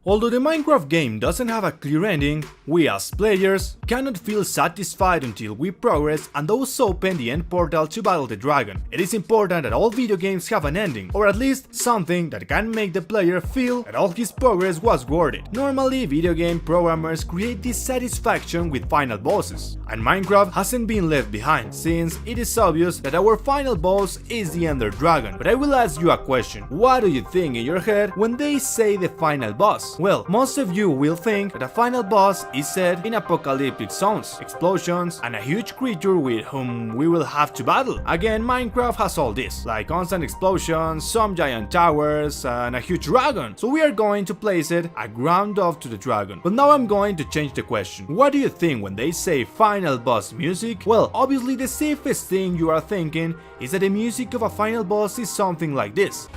Although the Minecraft game doesn't have a clear ending, we as players cannot feel satisfied until we progress and thus open the end portal to battle the dragon. It is important that all video games have an ending, or at least something that can make the player feel that all his progress was worth it. Normally, video game programmers create this satisfaction with final bosses, and Minecraft hasn't been left behind, since it is obvious that our final boss is the Ender Dragon. But I will ask you a question: what do you think in your head when they say the final boss? Well, most of you will think that a final boss is set in apocalyptic zones, explosions, and a huge creature with whom we will have to battle. Again, Minecraft has all this, like constant explosions, some giant towers, and a huge dragon. So we are going to place it a ground off to the dragon. But now I'm going to change the question. What do you think when they say final boss music? Well, obviously the safest thing you are thinking is that the music of a final boss is something like this.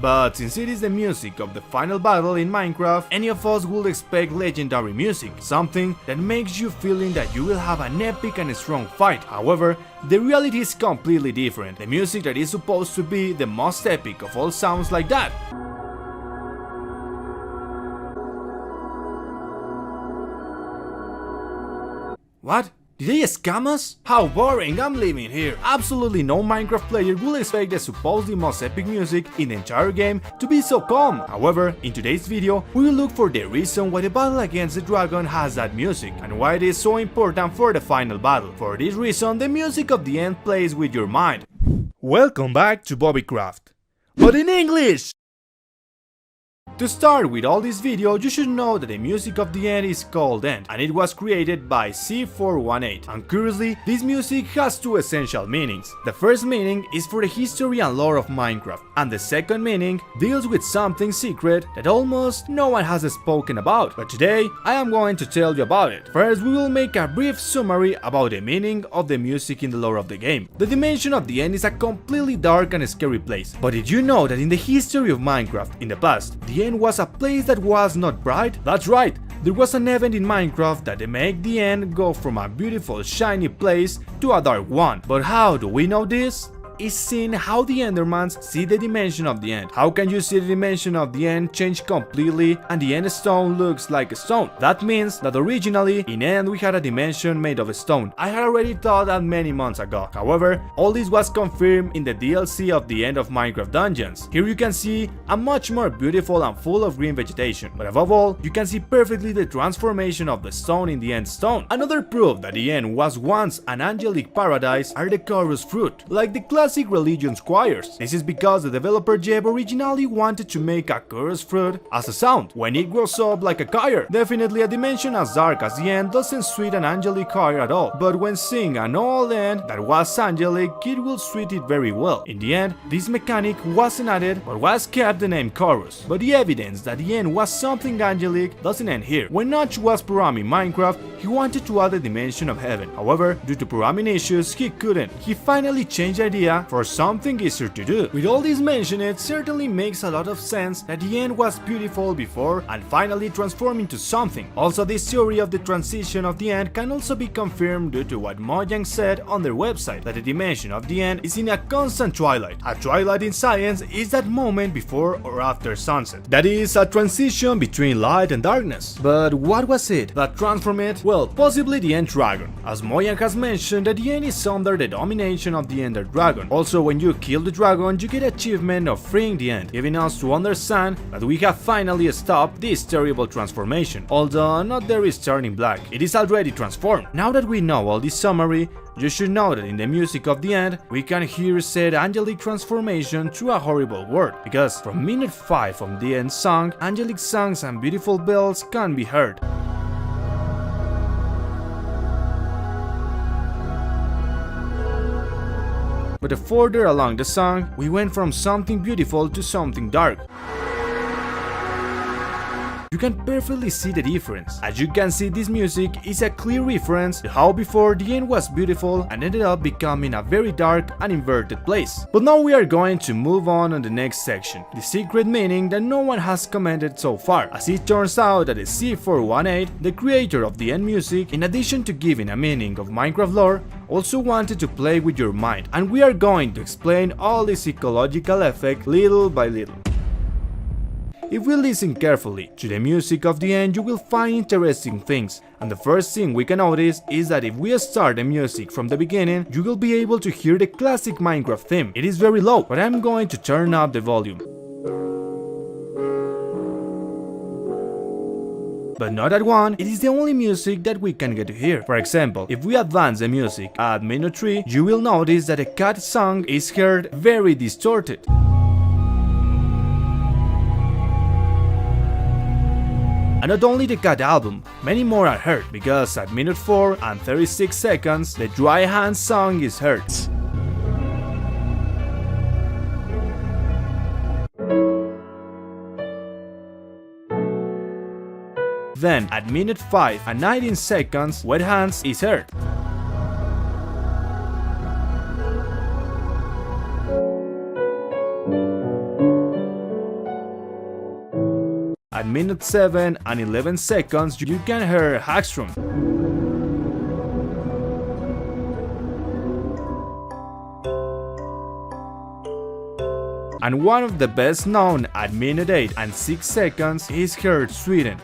But since it is the music of the final battle in Minecraft, any of us would expect legendary music, something that makes you feeling that you will have an epic and strong fight. However, the reality is completely different. The music that is supposed to be the most epic of all sounds like that. What? Did they scam us? How boring, I'm leaving here. Absolutely no Minecraft player will expect the supposedly most epic music in the entire game to be so calm. However, in today's video, we will look for the reason why the battle against the dragon has that music, and why it is so important for the final battle. For this reason, the music of the end plays with your mind. Welcome back to Bobicraft, but in English! To start with all this video, you should know that the music of the end is called End, and it was created by C418. And curiously, this music has two essential meanings. The first meaning is for the history and lore of Minecraft, and the second meaning deals with something secret that almost no one has spoken about. But today, I am going to tell you about it. First, we will make a brief summary about the meaning of the music in the lore of the game. The dimension of the end is a completely dark and scary place. But did you know that in the history of Minecraft, in the past, the end was a place that was not bright? That's right, there was an event in Minecraft that made the end go from a beautiful shiny place to a dark one. But how do we know this? Is seeing how the Endermans see the dimension of the end. How can you see the dimension of the end change completely and the end stone looks like a stone? That means that originally in end we had a dimension made of stone. I had already thought that many months ago. However, all this was confirmed in the DLC of the end of Minecraft Dungeons. Here you can see a much more beautiful and full of green vegetation. But above all, you can see perfectly the transformation of the stone in the end stone. Another proof that the end was once an angelic paradise are the chorus fruit, like the classic religion choirs. This is because the developer Jeb originally wanted to make a chorus fruit as a sound when it grows up like a choir. Definitely a dimension as dark as the end doesn't suit an angelic choir at all, but when seeing an old end that was angelic, it will suit it very well. In the end, this mechanic wasn't added but was kept the name chorus. But the evidence that the end was something angelic doesn't end here. When Notch was programming Minecraft, he wanted to add the dimension of heaven. However, due to programming issues, he couldn't. He finally changed the idea for something easier to do. With all this mentioned, it certainly makes a lot of sense that the end was beautiful before and finally transformed into something. Also, this theory of the transition of the end can also be confirmed due to what Mojang said on their website, that the dimension of the end is in a constant twilight. A twilight in science is that moment before or after sunset. That is a transition between light and darkness. But what was it that transformed it? Well, possibly the End Dragon. As Mojang has mentioned, that the end is under the domination of the Ender Dragon. Also, when you kill the dragon, you get achievement of freeing the end, giving us to understand that we have finally stopped this terrible transformation. Although not there is turning black, it is already transformed. Now that we know all this summary, you should know that in the music of the end, we can hear said angelic transformation through a horrible word, because from minute 5 of the end song, angelic songs and beautiful bells can be heard. But further along the song, we went from something beautiful to something dark. you can perfectly see the difference. As you can see, this music is a clear reference to how before the end was beautiful and ended up becoming a very dark and inverted place. But now we are going to move on the next section, the secret meaning that no one has commented so far, as it turns out that the C418, the creator of the end music, in addition to giving a meaning of Minecraft lore, also wanted to play with your mind, and we are going to explain all the psychological effect little by little. If we listen carefully to the music of the end, you will find interesting things, and the first thing we can notice is that if we start the music from the beginning, you will be able to hear the classic Minecraft theme. It is very low, but I'm going to turn up the volume. But not that one, it is the only music that we can get to hear. For example, if we advance the music at minute 3, you will notice that the cat song is heard very distorted. And not only the cat album, many more are heard, because at minute 4 and 36 seconds, the Dry Hand song is heard. Then, at minute 5 and 19 seconds, Wet Hands is heard. At minute 7 and 11 seconds, you can hear Hackstrom. And one of the best known at minute 8 and 6 seconds is heard Sweden.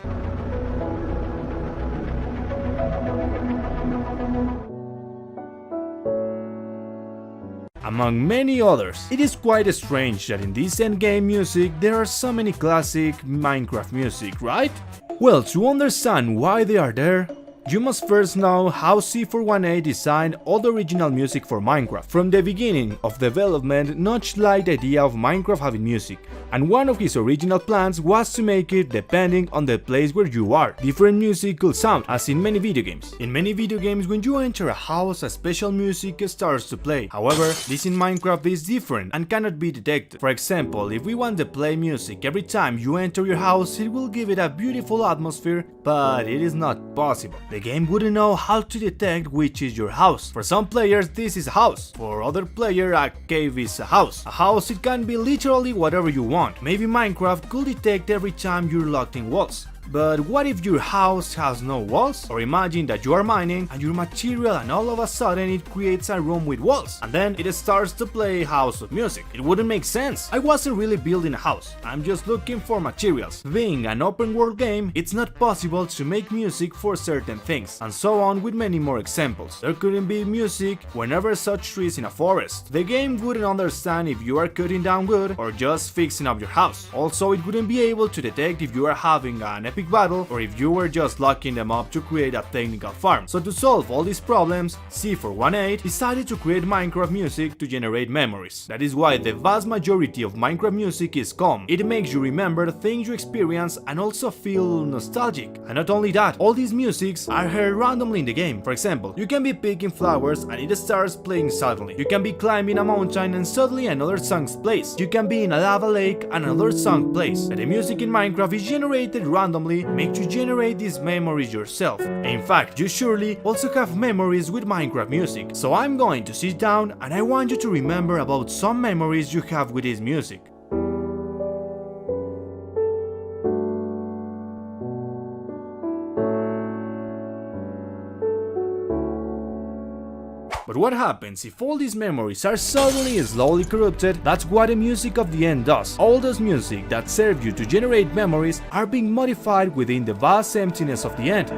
Among many others. It is quite strange that in this endgame music there are so many classic Minecraft music, right? Well, to understand why they are there, you must first know how C418 designed all the original music for Minecraft. From the beginning of development, Notch liked the idea of Minecraft having music, and one of his original plans was to make it depending on the place where you are. Different music could sound, as in many video games. In many video games, when you enter a house, a special music starts to play. However, this in Minecraft is different and cannot be detected. For example, if we want to play music every time you enter your house, it will give it a beautiful atmosphere, but it is not possible. The game wouldn't know how to detect which is your house. For some players, this is a house. For other players, a cave is a house. A house, it can be literally whatever you want. Maybe Minecraft could detect every time you're locked in walls. But what if your house has no walls? Or imagine that you are mining and your material and all of a sudden it creates a room with walls and then it starts to play House of Music. It wouldn't make sense. I wasn't really building a house, I'm just looking for materials. Being an open world game, it's not possible to make music for certain things, and so on with many more examples. There couldn't be music whenever such trees in a forest. The game wouldn't understand if you are cutting down wood or just fixing up your house. Also, it wouldn't be able to detect if you are having an epic battle or if you were just locking them up to create a technical farm. So to solve all these problems, C418 decided to create Minecraft music to generate memories. That is why the vast majority of Minecraft music is calm. It makes you remember things you experience and also feel nostalgic. And not only that, all these musics are heard randomly in the game. For example, you can be picking flowers and it starts playing suddenly. You can be climbing a mountain and suddenly another song plays. You can be in a lava lake and another song plays. And the music in Minecraft is generated randomly, make you generate these memories yourself. In fact, you surely also have memories with Minecraft music. So I'm going to sit down and I want you to remember about some memories you have with this music. But what happens if all these memories are suddenly slowly corrupted? That's what the music of the end does. All those music that serve you to generate memories are being modified within the vast emptiness of the end.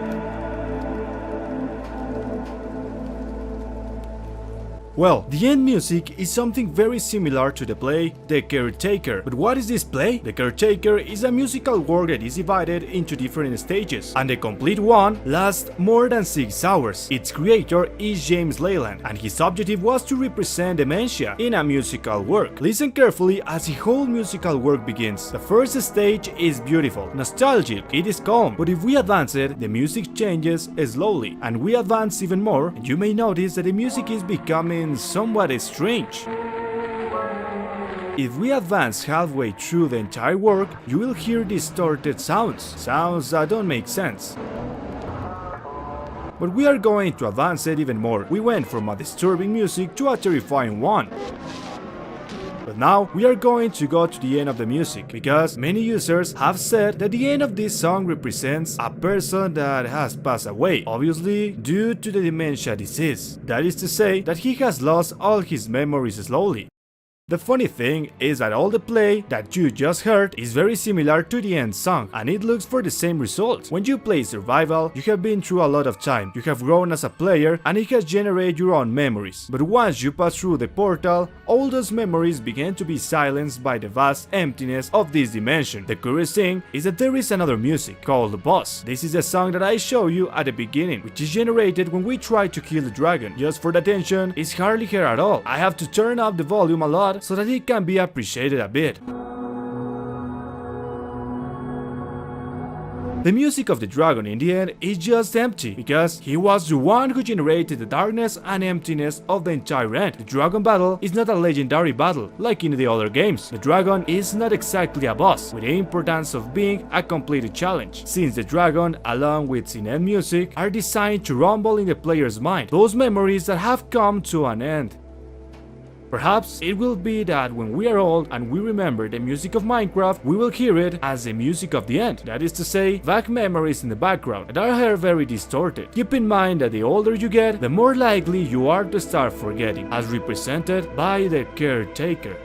Well, the end music is something very similar to the play The Caretaker. But what is this play? The Caretaker is a musical work that is divided into different stages, and the complete one lasts more than 6 hours. Its creator is James Leyland, and his objective was to represent dementia in a musical work. Listen carefully as the whole musical work begins. The first stage is beautiful, nostalgic, it is calm, but if we advance it, the music changes slowly, and we advance even more, and you may notice that the music is becoming somewhat strange. If we advance halfway through the entire work, you will hear distorted sounds that don't make sense. But we are going to advance it even more. We went from a disturbing music to a terrifying one. But now we are going to go to the end of the music, because many users have said that the end of this song represents a person that has passed away, obviously due to the dementia disease. That is to say that he has lost all his memories slowly. The funny thing is that all the play that you just heard is very similar to the end song, and it looks for the same result. When you play survival, you have been through a lot of time, you have grown as a player, and it has generated your own memories. But once you pass through the portal, all those memories begin to be silenced by the vast emptiness of this dimension. The curious thing is that there is another music, called the boss. This is the song that I show you at the beginning, which is generated when we try to kill the dragon. Just for the tension, it's hardly here at all. I have to turn up the volume a lot so that it can be appreciated a bit. The music of the dragon in the end is just empty, because he was the one who generated the darkness and emptiness of the entire end. The dragon battle is not a legendary battle like in the other games. The dragon is not exactly a boss, with the importance of being a completed challenge, since the dragon, along with its end music, are designed to rumble in the player's mind those memories that have come to an end. Perhaps it will be that when we are old and we remember the music of Minecraft, we will hear it as the music of the end. That is to say, vague memories in the background that are very distorted. Keep in mind that the older you get, the more likely you are to start forgetting, as represented by the caretaker.